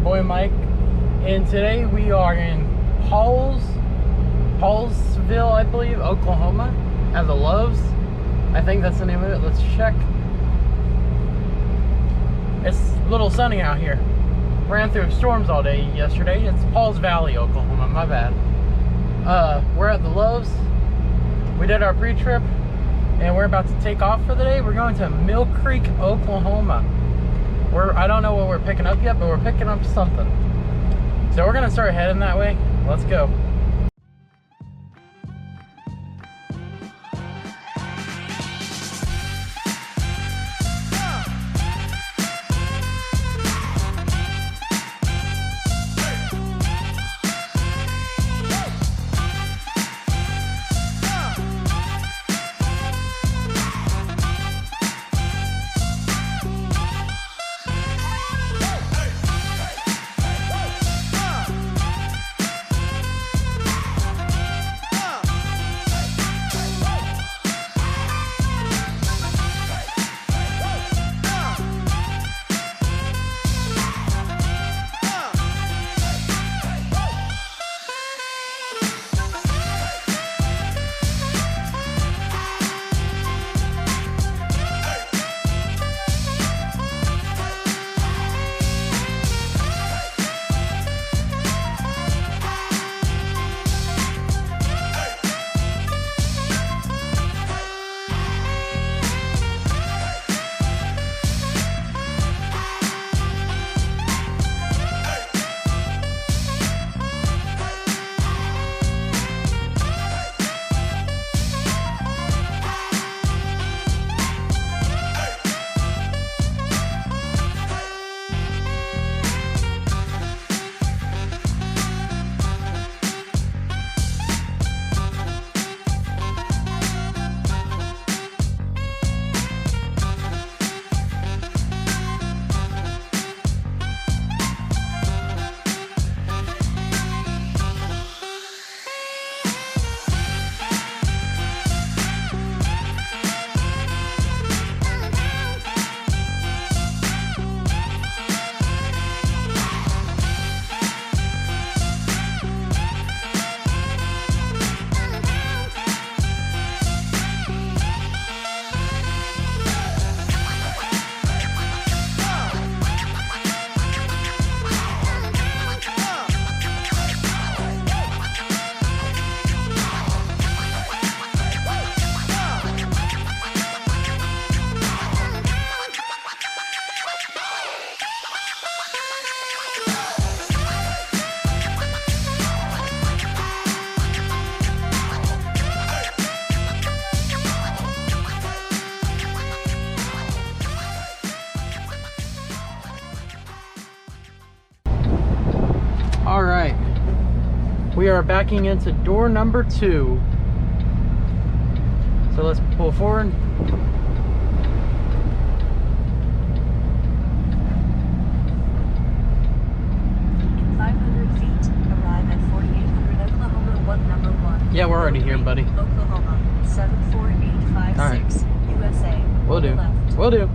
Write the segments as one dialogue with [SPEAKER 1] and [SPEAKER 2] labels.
[SPEAKER 1] your boy Mike, and today we are in Paulsville, I believe, Oklahoma, at the Loves. I think that's the name of it. Let's check. It's a little sunny out here. Ran through storms all day yesterday. It's Pauls Valley, Oklahoma, my bad. We're at the Loves. We did our pre-trip, and we're about to take off for the day. We're going to Mill Creek, Oklahoma. I don't know what we're picking up yet, but we're picking up something. So we're gonna start heading that way. Let's go. All right, we are backing into door number 2. So let's pull forward.
[SPEAKER 2] In 500 feet, arrive at 4800 Oklahoma, what number 1?
[SPEAKER 1] Yeah, we're already here, buddy.
[SPEAKER 2] Oklahoma, 74856, USA.
[SPEAKER 1] Will do.
[SPEAKER 2] Left.
[SPEAKER 1] Will do.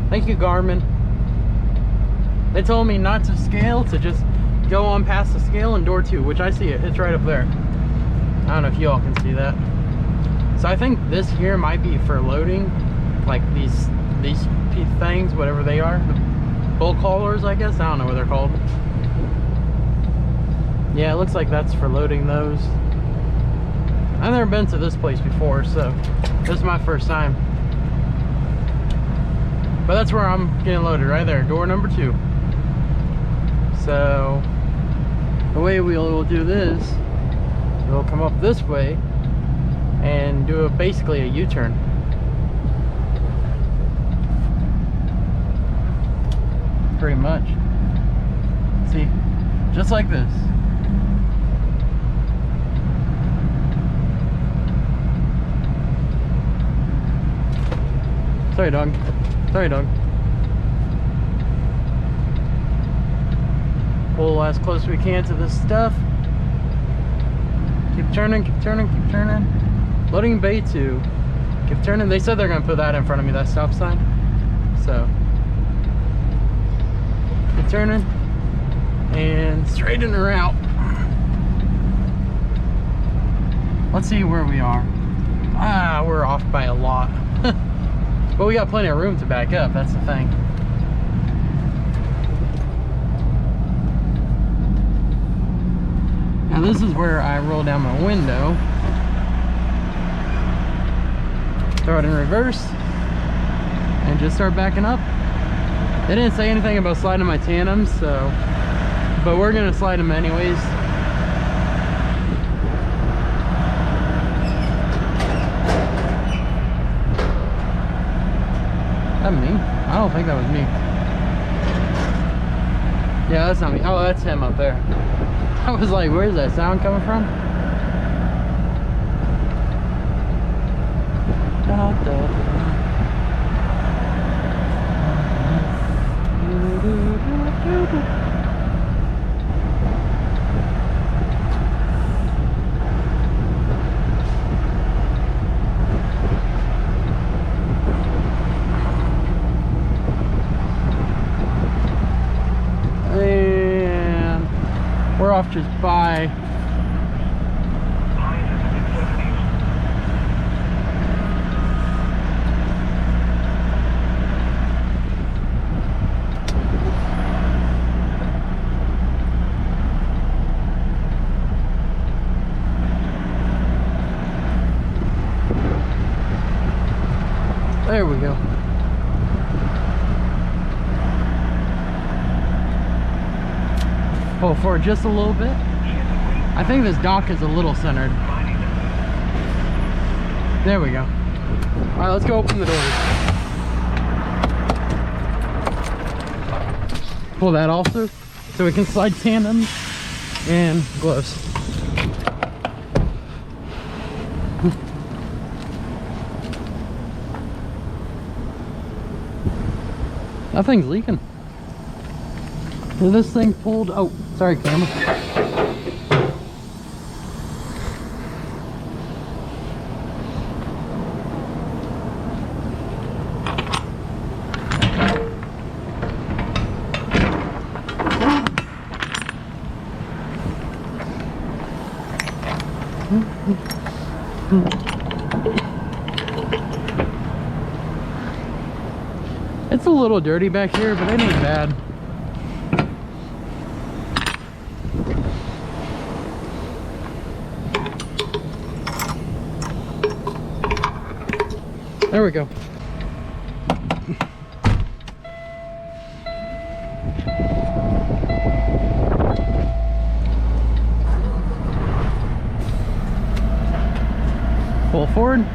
[SPEAKER 1] Thank you, Garmin. They told me not to scale, to just go on past the scale in door 2, which I see it. It's right up there. I don't know if you all can see that. So I think this here might be for loading, like these things, whatever they are. The bull haulers, I guess. I don't know what they're called. Yeah, it looks like that's for loading those. I've never been to this place before, so this is my first time. But that's where I'm getting loaded, right there, door number 2. So the way we'll do this, we'll come up this way and do basically a U-turn. Pretty much. See, just like this. Sorry, dog. Sorry, dog. Pull as close as we can to this stuff. Keep turning, keep turning, keep turning. Loading bay 2. Keep turning. They said they're gonna put that in front of me, that stop sign. So keep turning. and straighten her out. Let's see where we are. Ah, we're off by a lot. But we got plenty of room to back up, that's the thing. Now this is where I roll down my window, throw it in reverse, and just start backing up. They didn't say anything about sliding my tandems, so, but we're gonna slide them anyways. That me? I don't think that was me. Yeah, that's not me. Oh, that's him up there. I was like, where's that sound coming from? Da, da, da. And we're off just by there we go. Pull forward just a little bit. I think this dock is a little centered. There we go. All right, let's go open the doors. Pull that also, so we can slide tandems and gloves. That thing's leaking. This thing pulled. Oh, sorry, camera. It's a little dirty back here, but it ain't bad. There we go. Pull forward.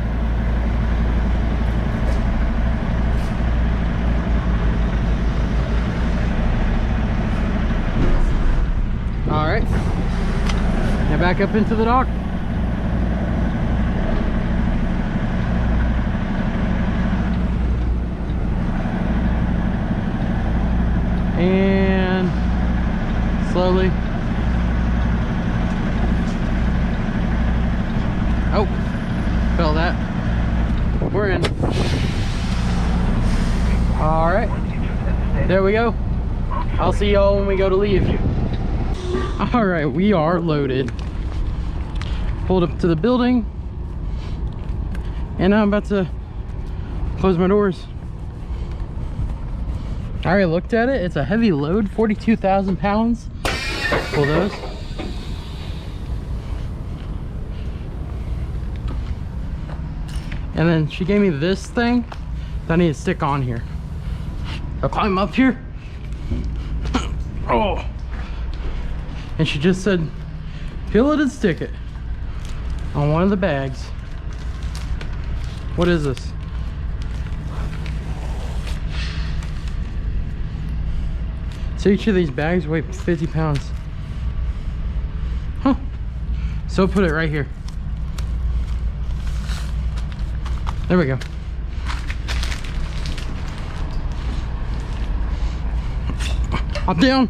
[SPEAKER 1] All right. Now back up into the dock. And slowly. Oh, felt that. We're in. All right, there we go. I'll see y'all when we go to leave. All right, we are loaded. Pulled up to the building, and I'm about to close my doors. I already looked at it. It's a heavy load, 42,000 pounds. Pull those. And then she gave me this thing that I need to stick on here. I'll climb up here. Oh. And she just said, peel it and stick it on one of the bags. What is this? So each of these bags weigh 50 pounds. Huh. So put it right here. There we go. Up, down.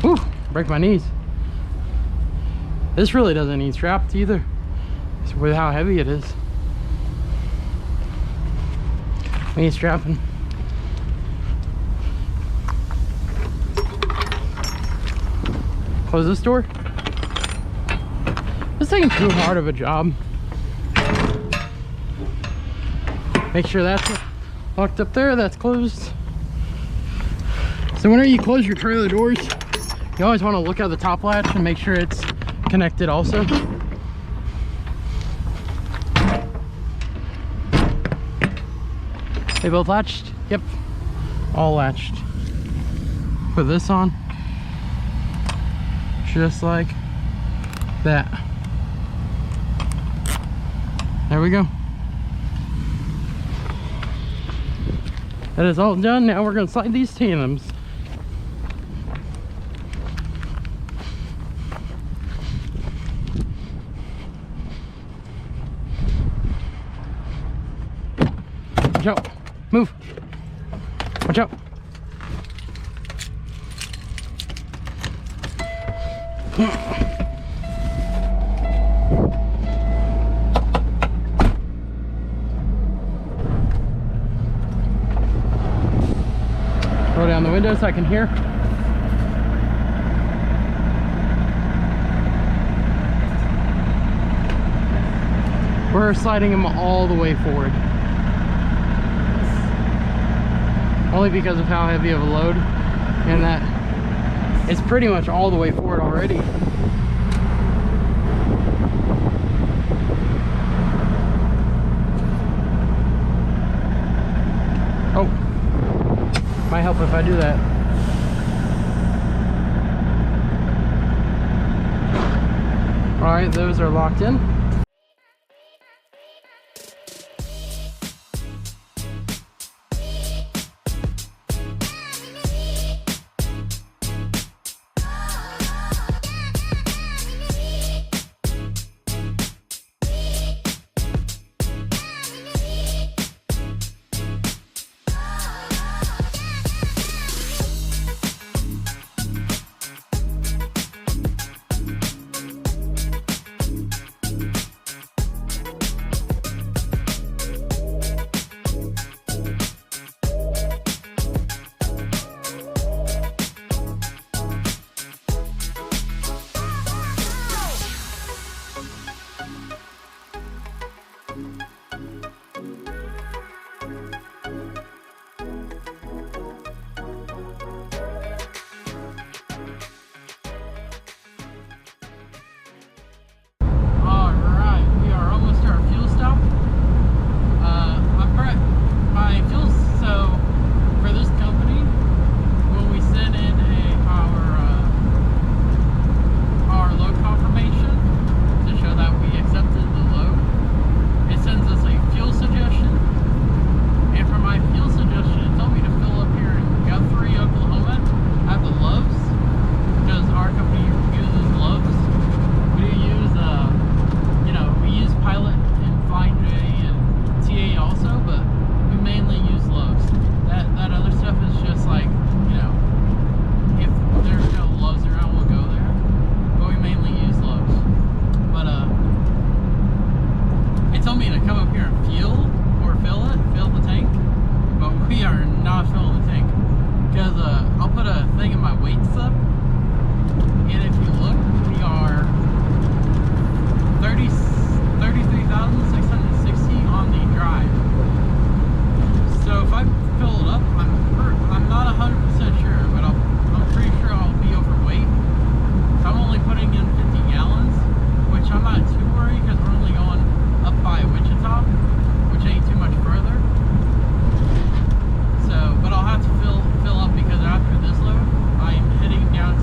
[SPEAKER 1] Woo, break my knees. This really doesn't need strapped either. It's with how heavy it is. We need strapping. Close this door. This ain't too hard of a job. Make sure that's locked up there, that's closed. So whenever you close your trailer doors, you always want to look at the top latch and make sure it's connected also. They both latched? Yep, all latched. Put this on, just like that. There we go. That is all done. Now we're gonna slide these tandems. Watch out. Move. Watch out. Roll down the window so I can hear. We're sliding them all the way forward. Only because of how heavy of a load, and that it's pretty much all the way forward already. Oh, might help if I do that. All right, those are locked in. Down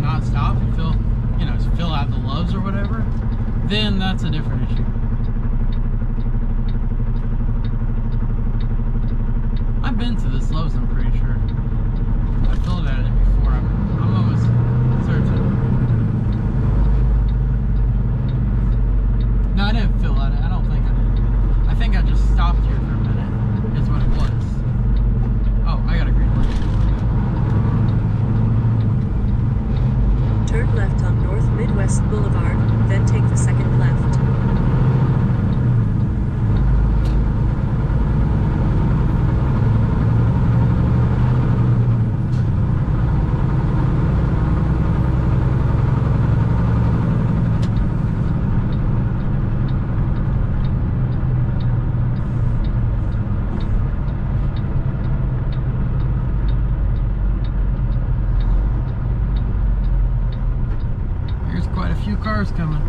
[SPEAKER 1] not stop and fill out the Loves or whatever, then that's a different issue. I've been to this Lowe's, I'm pretty sure. I filled out it before. I'm almost certain. No, I didn't fill out it. I don't think I did. I think I just stopped here for a minute. Is what it was. Oh, I got a green light.
[SPEAKER 2] Turn left on North Midwest Boulevard, then take the second left.
[SPEAKER 1] Few cars coming.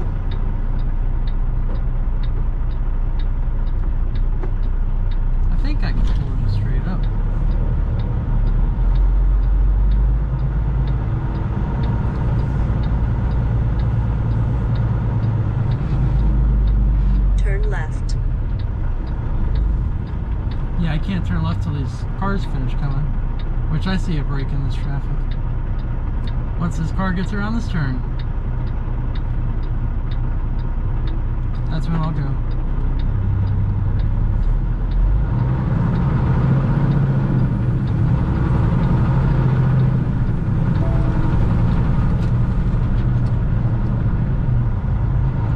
[SPEAKER 1] I think I can pull just straight up.
[SPEAKER 2] Turn left.
[SPEAKER 1] Yeah, I can't turn left till these cars finish coming, which I see a break in this traffic. Once this car gets around this turn, that's when I'll go.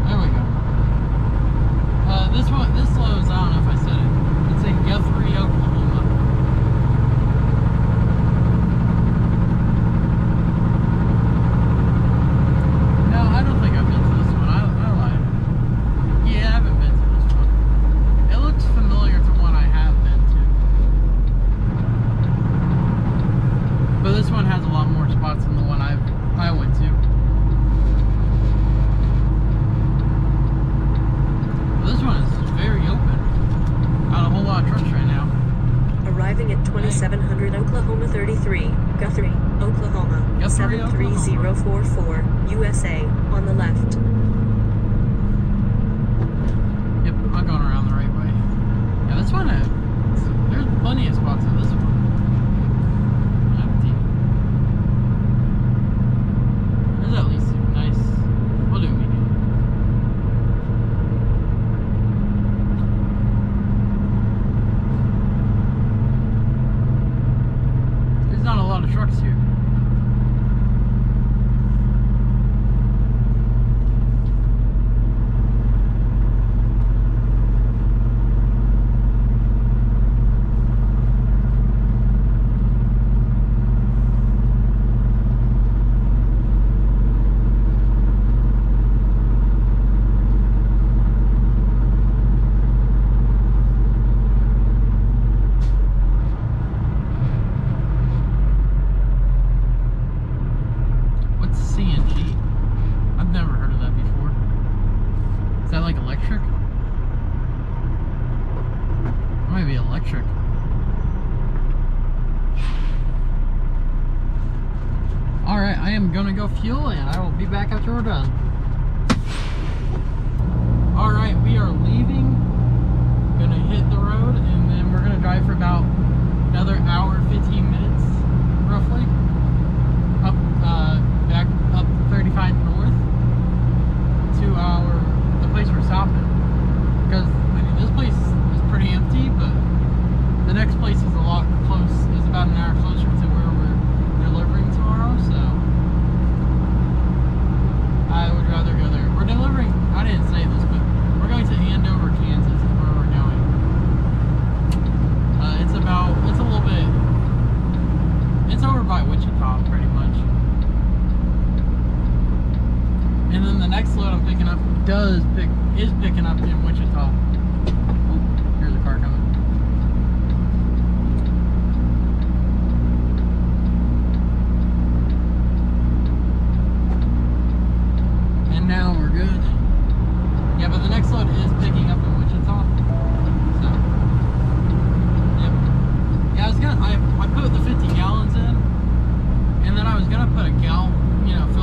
[SPEAKER 1] There we go. This Lowe's, I don't know if I said it. It's in Guthrie, Oklahoma. No, I don't think I've been to this one. I lied. Yeah, I haven't been to this one. It looks familiar to one I have been to. But this one has a lot more spots than the one I went to. But this one is very open. Not a whole lot of trucks right now.
[SPEAKER 2] Arriving at 2700 Oklahoma 33, Guthrie, Oklahoma,
[SPEAKER 1] Guthrie,
[SPEAKER 2] 73044, USA, on the left.
[SPEAKER 1] Yep, I'm going around the right way. Yeah, this one, there's plenty of spots in this one. Empty. There's at least a nice, we'll do medium. There's not a lot of trucks here. What's CNG? I've never heard of that before. Is that like electric? It might be electric. Alright, I am gonna go fuel and I will be back after we're done. Alright, we are leaving. Gonna hit the road and then we're gonna drive for about another hour, 15 minutes, roughly. Back up 35 north to the place we're stopping. Because, I mean, this place is pretty empty, but the next place is a lot close, is about an hour closer to where we're delivering tomorrow, so I would rather go there. We're delivering, I didn't say this, but we're going to Andover, Kansas is where we're going. It's a little bit, it's over by Wichita, pretty much. And then the next load I'm picking up is picking up in Wichita. Oh, here's a car coming. And now we're good. Yeah, but the next load is picking up in Wichita. So, yep. Yeah, I put the 50 gallons in, and then I was gonna put a gallon, fill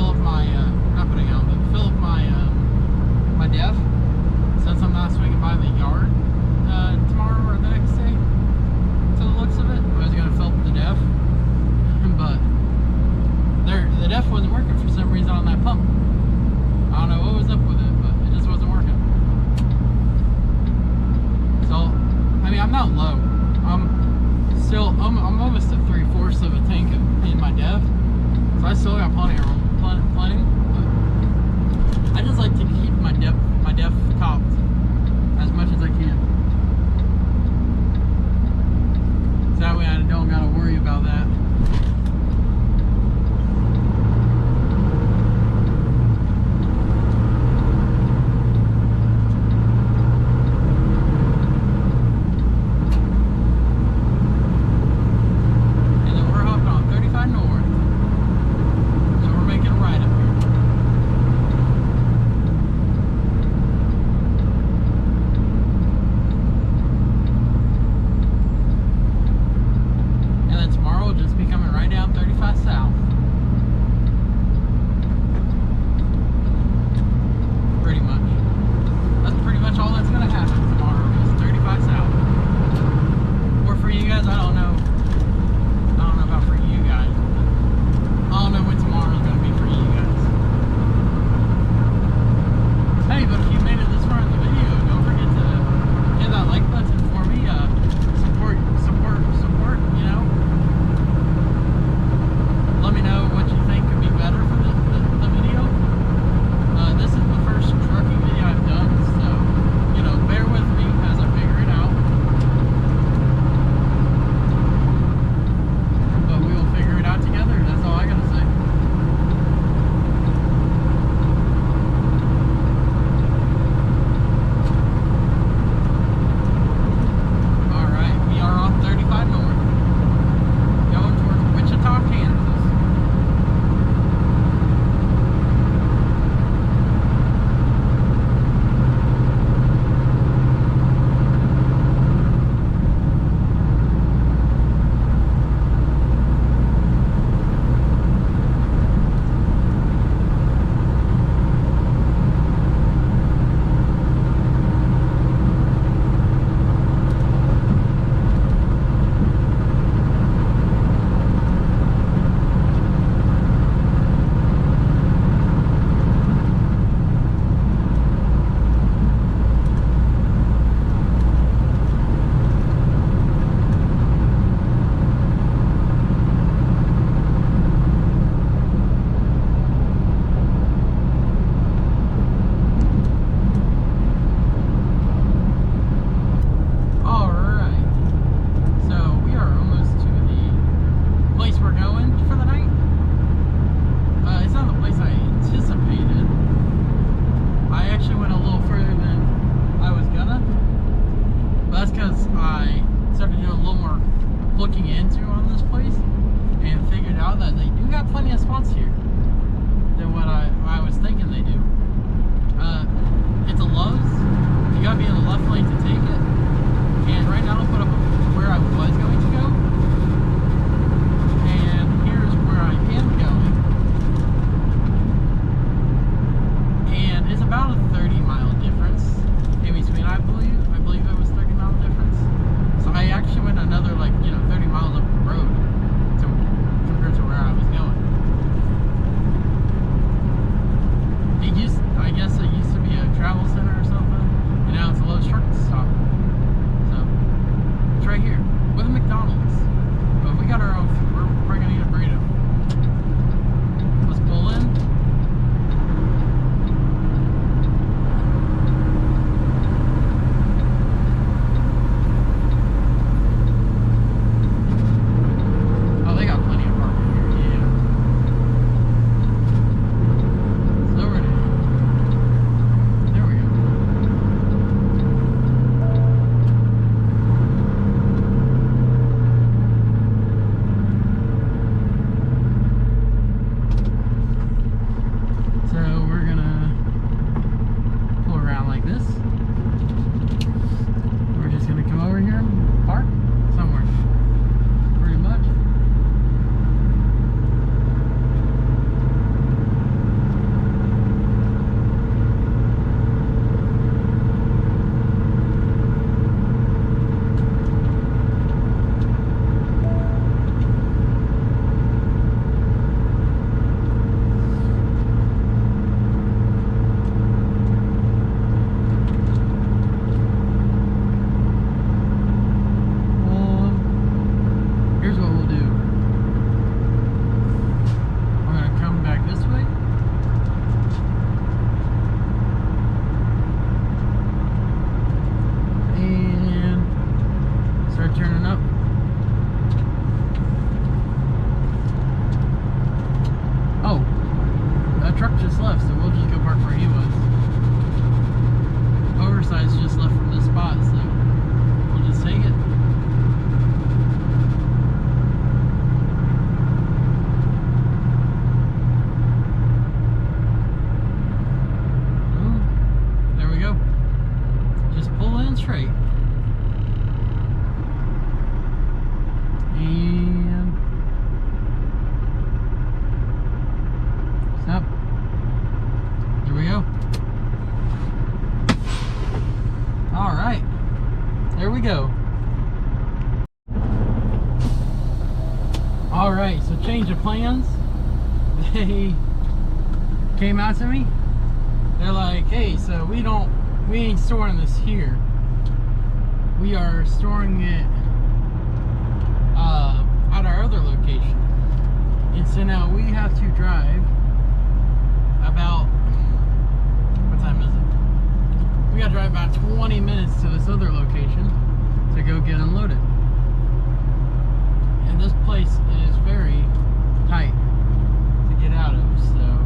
[SPEAKER 1] about a 30-mile difference in between, I believe. I believe it was 30-mile difference. So I actually went another, like, 30 miles up the road compared to where I was going. I guess it used to be a travel center or something, and now it's a Lowe's truck stop. So it's right here with a McDonald's. But we got our own food. We're gonna eat a burrito. Let's pull in. Oh, they got plenty of parking here. Yeah. So ready. There we go. So we're gonna pull around like this. We're just gonna come over here and park somewhere. Pretty much. Here's what we'll do. We're gonna come back this way. And start turning up. Oh, that truck just left, so we'll just go park where he was. Oversize just left from this spot, so we'll just take it. There we go. Just pull in straight. And stop. There we go. All right. There we go. All right, so change of plans. They came out to me. They're like, hey, so we ain't storing this here. We are storing it at our other location. And so now we have to drive about, what time is it? We gotta drive about 20 minutes to this other location to go get unloaded. And this place is very tight to get out of, so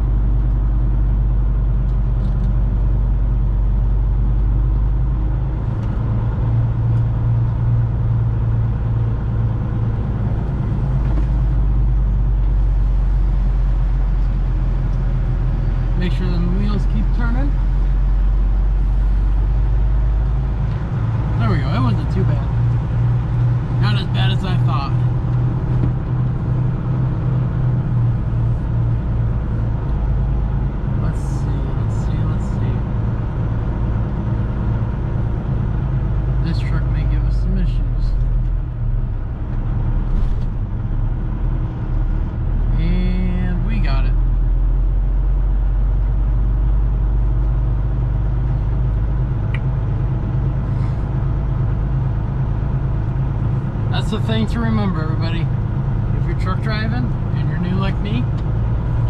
[SPEAKER 1] make sure the wheels keep turning. There we go. That wasn't too bad. Not as bad as I thought. Let's see. This truck may give us some issues. And we got it. That's the thing to remember, everybody. If you're truck driving and you're new like me,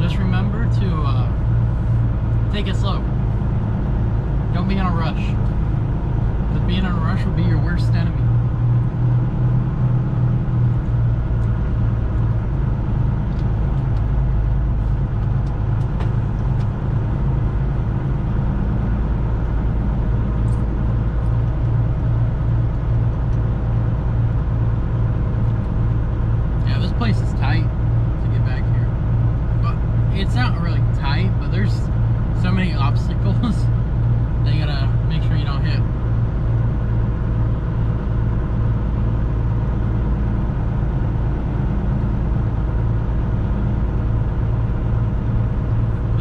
[SPEAKER 1] just remember to take it slow. Don't be in a rush. Because being in a rush will be your worst enemy. Place is tight to get back here, but it's not really tight, but there's so many obstacles that you gotta make sure you don't hit.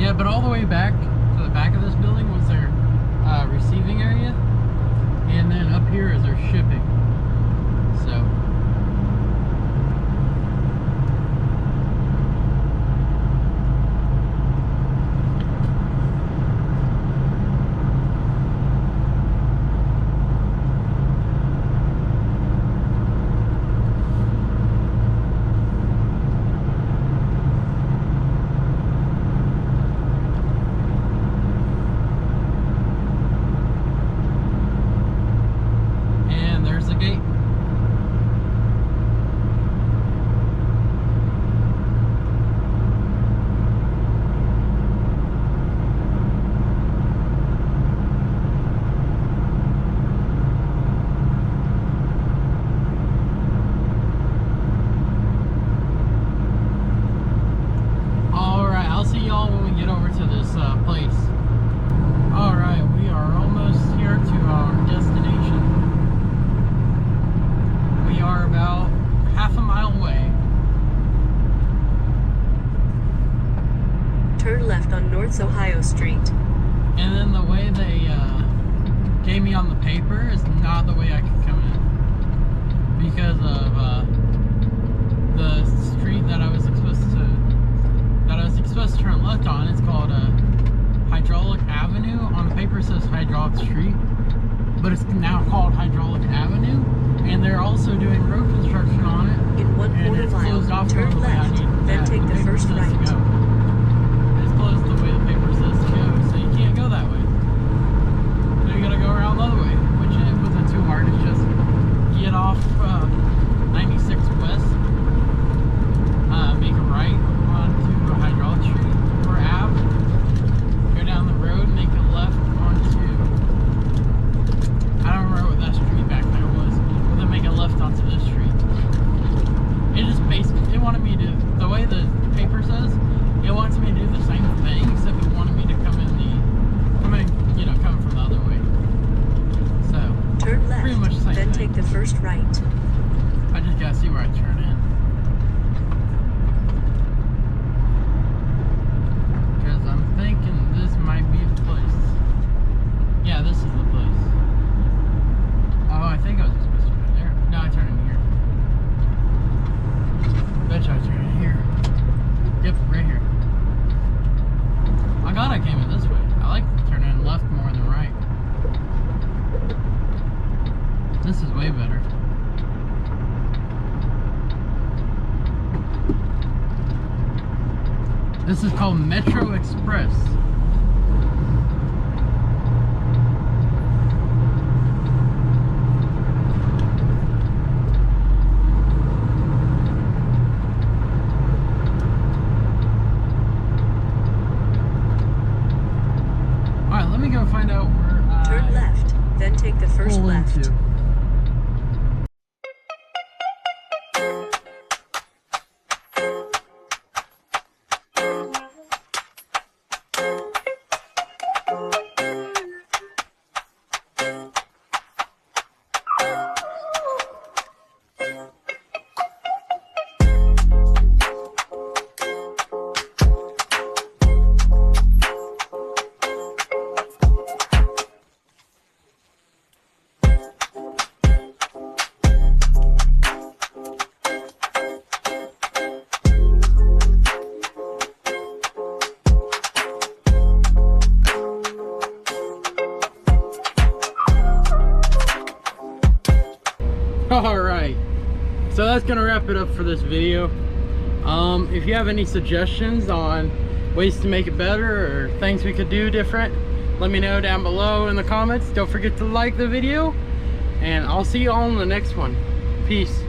[SPEAKER 1] Yeah, but all the way back to the back of this building was their receiving area, and then up here is their shipping. So
[SPEAKER 2] turn left on North Ohio Street.
[SPEAKER 1] And then the way they gave me on the paper is not the way I could come in because of the street that I was supposed to turn left on. It's called Hydraulic Avenue. On the paper it says Hydraulic Street, but it's now called Hydraulic Avenue, and they're also doing road construction on it.
[SPEAKER 2] In 1/4 mile, turn left, then take the first right.
[SPEAKER 1] It's closed the way the paper says to go, so you can't go that way. So you gotta go around the other way, which it wasn't too hard. It's just get off 96 West, make a right onto Hydraulic Street or Ave, go down the road, make a left onto, I don't remember what that street back there was, but then make a left onto this street. It just basically, it wanted me to, the way the paper says, it wants me to do the same thing, except it wanted me to come from the other way. So,
[SPEAKER 2] turn left,
[SPEAKER 1] pretty much the same
[SPEAKER 2] then
[SPEAKER 1] thing.
[SPEAKER 2] take the first right.
[SPEAKER 1] I just gotta see where I turn in. Because I'm thinking this might be the place. Yeah, this is the place. Oh, I think I was supposed to turn there. No, I turned in here. Bet you I turned in here. Yep, right here. I thought I came in this way. I like turning left more than right. This is way better. This is called Metro Express. Alright, let me go find out where I
[SPEAKER 2] Turn left, then take the first
[SPEAKER 1] pull
[SPEAKER 2] left.
[SPEAKER 1] into. Alright, so that's gonna wrap it up for this video. If you have any suggestions on ways to make it better or things we could do different, let me know down below in the comments. Don't forget to like the video, and I'll see you all in the next one. Peace.